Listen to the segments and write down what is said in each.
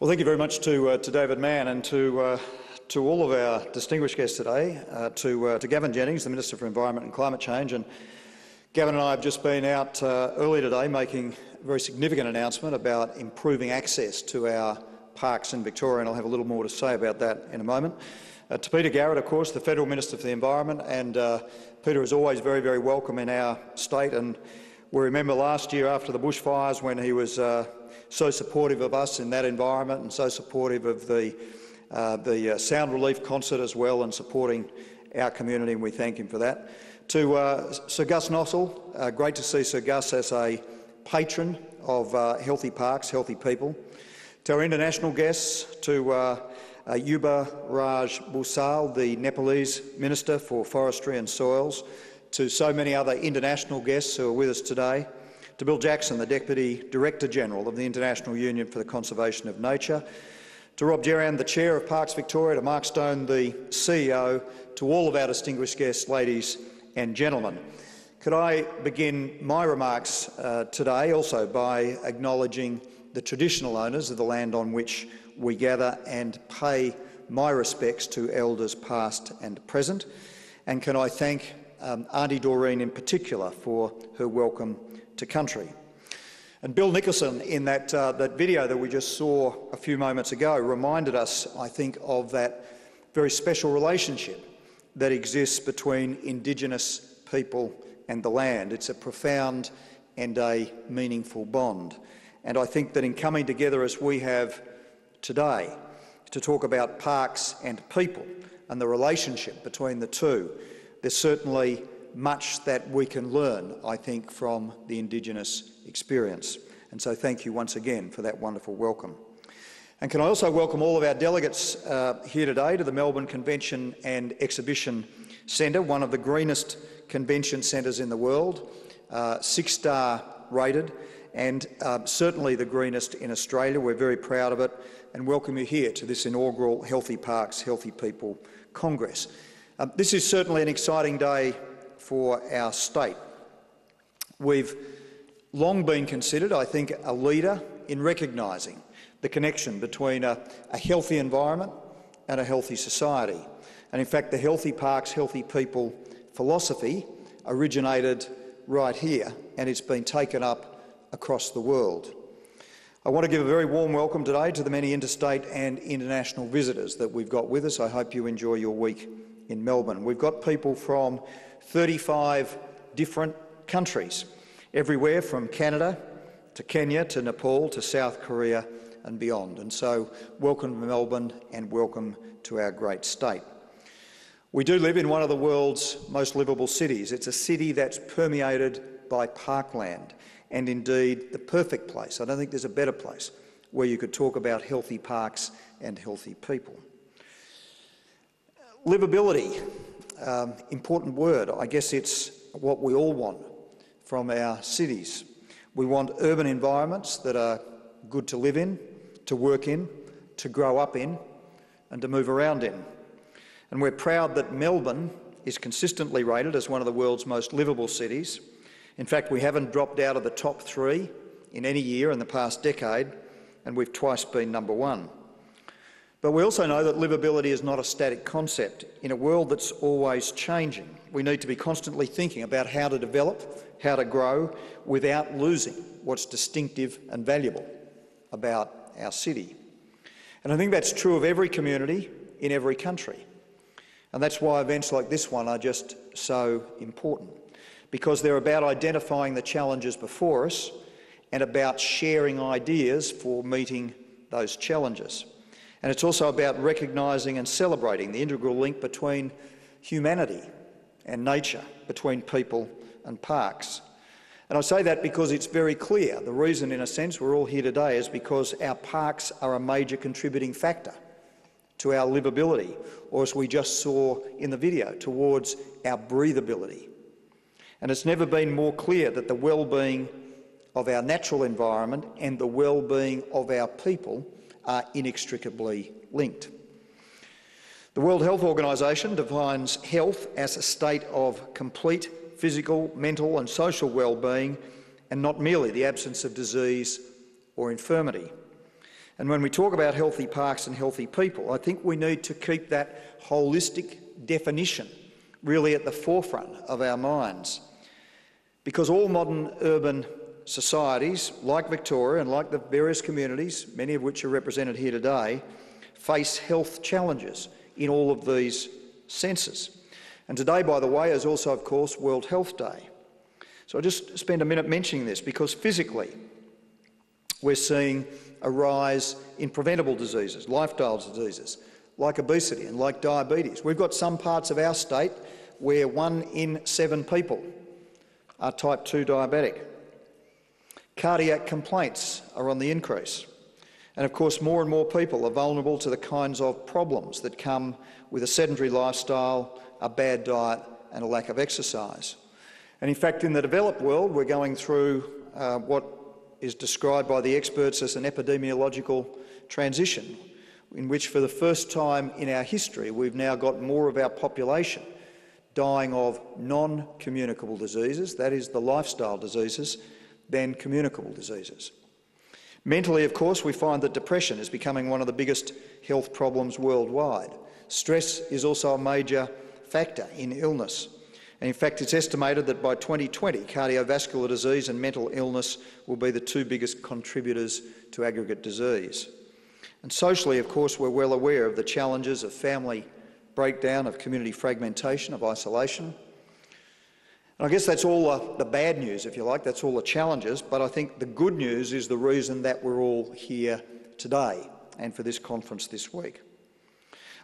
Well, thank you very much to David Mann and to all of our distinguished guests today, to Gavin Jennings, the Minister for Environment and Climate Change. And Gavin and I have just been out earlier today making a very significant announcement about improving access to our parks in Victoria, and I'll have a little more to say about that in a moment. To Peter Garrett, of course, the Federal Minister for the Environment, and Peter is always very, very welcome in our state. And we remember last year after the bushfires when he was so supportive of us in that environment and so supportive of the sound relief concert as well, and supporting our community, and we thank him for that. To Sir Gus Nossal, great to see Sir Gus as a patron of healthy parks, healthy people. To our international guests, to Yuba Raj Busal, the Nepalese Minister for Forestry and Soils, to so many other international guests who are with us today, to Bill Jackson, the Deputy Director-General of the International Union for the Conservation of Nature, to Rob Gerran, the Chair of Parks Victoria, to Mark Stone, the CEO, to all of our distinguished guests, ladies and gentlemen. Could I begin my remarks today also by acknowledging the traditional owners of the land on which we gather and pay my respects to elders past and present. And can I thank Auntie Doreen in particular for her welcome to country. And Bill Nicholson, in that video that we just saw a few moments ago, reminded us, I think, of that very special relationship that exists between Indigenous people and the land. It's a profound and a meaningful bond. And I think that in coming together as we have today to talk about parks and people and the relationship between the two, there's certainly much that we can learn, I think, from the Indigenous experience. And so thank you once again for that wonderful welcome. And can I also welcome all of our delegates here today to the Melbourne Convention and Exhibition Centre, one of the greenest convention centres in the world, 6-star rated, and certainly the greenest in Australia. We're very proud of it and welcome you here to this inaugural Healthy Parks, Healthy People Congress. This is certainly an exciting day for our state. We've long been considered, I think, a leader in recognising the connection between a healthy environment and a healthy society. And in fact, the Healthy Parks, Healthy People philosophy originated right here, and it's been taken up across the world. I want to give a very warm welcome today to the many interstate and international visitors that we've got with us. I hope you enjoy your week in Melbourne. We've got people from 35 different countries, everywhere from Canada to Kenya to Nepal to South Korea and beyond. And so welcome to Melbourne and welcome to our great state. We do live in one of the world's most livable cities. It's a city that's permeated by parkland, and indeed the perfect place. I don't think there's a better place where you could talk about healthy parks and healthy people. Livability, important word. I guess it's what we all want from our cities. We want urban environments that are good to live in, to work in, to grow up in, and to move around in. And we're proud that Melbourne is consistently rated as one of the world's most livable cities. In fact, we haven't dropped out of the top 3 in any year in the past decade, and we've twice been number 1. But we also know that livability is not a static concept. In a world that's always changing, we need to be constantly thinking about how to develop, how to grow, without losing what's distinctive and valuable about our city. And I think that's true of every community in every country. And that's why events like this one are just so important, because they're about identifying the challenges before us and about sharing ideas for meeting those challenges. And it's also about recognising and celebrating the integral link between humanity and nature, between people and parks. And I say that because it's very clear. The reason, in a sense, we're all here today is because our parks are a major contributing factor to our livability, or as we just saw in the video, towards our breathability. And it's never been more clear that the well-being of our natural environment and the well-being of our people are inextricably linked. The World Health Organization defines health as a state of complete physical, mental and social well-being, and not merely the absence of disease or infirmity. And when we talk about healthy parks and healthy people, I think we need to keep that holistic definition really at the forefront of our minds, because all modern urban societies, like Victoria and like the various communities, many of which are represented here today, face health challenges in all of these senses. And today, by the way, is also, of course, World Health Day. So I'll just spend a minute mentioning this, because physically we're seeing a rise in preventable diseases, lifestyle diseases, like obesity and like diabetes. We've got some parts of our state where 1 in 7 people are type 2 diabetic. Cardiac complaints are on the increase. And of course, more and more people are vulnerable to the kinds of problems that come with a sedentary lifestyle, a bad diet and a lack of exercise. And in fact, in the developed world, we're going through what is described by the experts as an epidemiological transition, in which for the first time in our history, we've now got more of our population dying of non-communicable diseases, that is the lifestyle diseases, than communicable diseases. Mentally, of course, we find that depression is becoming one of the biggest health problems worldwide. Stress is also a major factor in illness. And in fact, it's estimated that by 2020, cardiovascular disease and mental illness will be the 2 biggest contributors to aggregate disease. And socially, of course, we're well aware of the challenges of family breakdown, of community fragmentation, of isolation. And I guess that's all the bad news, if you like, that's all the challenges, but I think the good news is the reason that we're all here today and for this conference this week.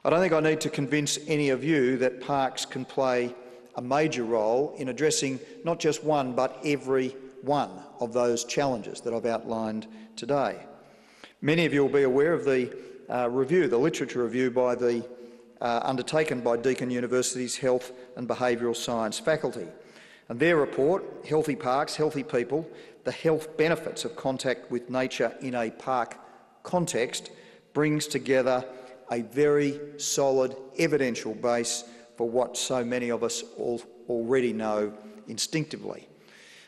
I don't think I need to convince any of you that parks can play a major role in addressing not just one, but every one of those challenges that I've outlined today. Many of you will be aware of the review, the literature review undertaken by Deakin University's Health and Behavioural Science faculty. And their report, Healthy Parks, Healthy People, the Health Benefits of Contact with Nature in a Park Context, brings together a very solid evidential base for what so many of us already know instinctively.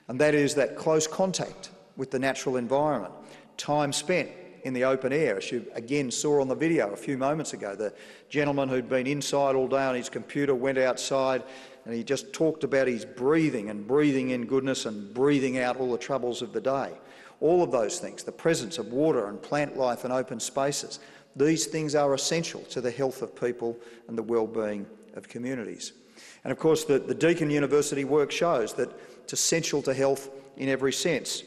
And that is that close contact with the natural environment, time spent in the open air, as you again saw on the video a few moments ago. The gentleman who'd been inside all day on his computer went outside and he just talked about his breathing and breathing in goodness and breathing out all the troubles of the day. All of those things, the presence of water and plant life and open spaces, these things are essential to the health of people and the well-being of communities. And of course the Deakin University work shows that it's essential to health in every sense.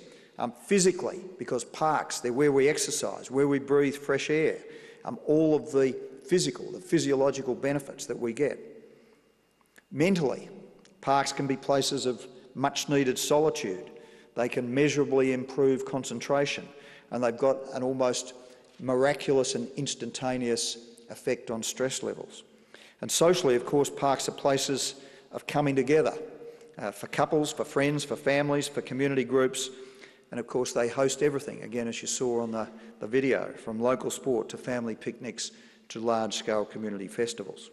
Physically, because parks, they're where we exercise, where we breathe fresh air, all of the physiological benefits that we get. Mentally, parks can be places of much needed solitude. They can measurably improve concentration, and they've got an almost miraculous and instantaneous effect on stress levels. And socially, of course, parks are places of coming together for couples, for friends, for families, for community groups. And of course, they host everything, again, as you saw on the video, from local sport to family picnics to large-scale community festivals.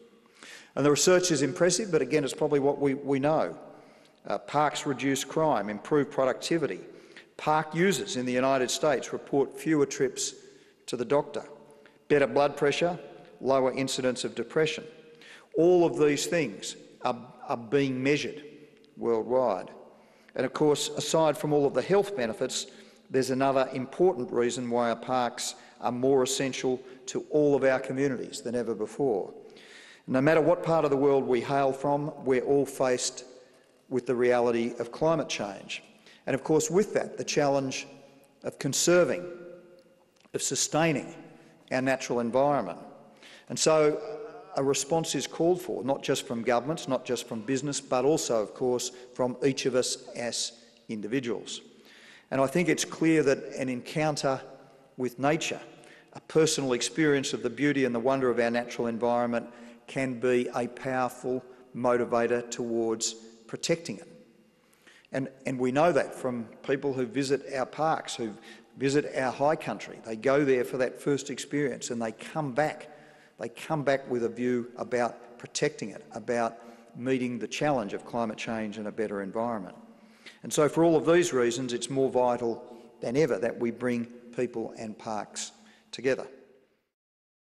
And the research is impressive, but again, it's probably what we know. Parks reduce crime, improve productivity. Park users in the United States report fewer trips to the doctor, better blood pressure, lower incidence of depression. All of these things are being measured worldwide. And of course, aside from all of the health benefits, there's another important reason why our parks are more essential to all of our communities than ever before. No matter what part of the world we hail from, we're all faced with the reality of climate change. And of course, with that, the challenge of conserving, of sustaining our natural environment. And so a response is called for, not just from governments, not just from business, but also, of course, from each of us as individuals. And I think it's clear that an encounter with nature, a personal experience of the beauty and the wonder of our natural environment, can be a powerful motivator towards protecting it. And we know that from people who visit our parks, who visit our high country. They go there for that first experience and they come back. They come back with a view about protecting it, about meeting the challenge of climate change and a better environment. And so for all of these reasons, it's more vital than ever that we bring people and parks together.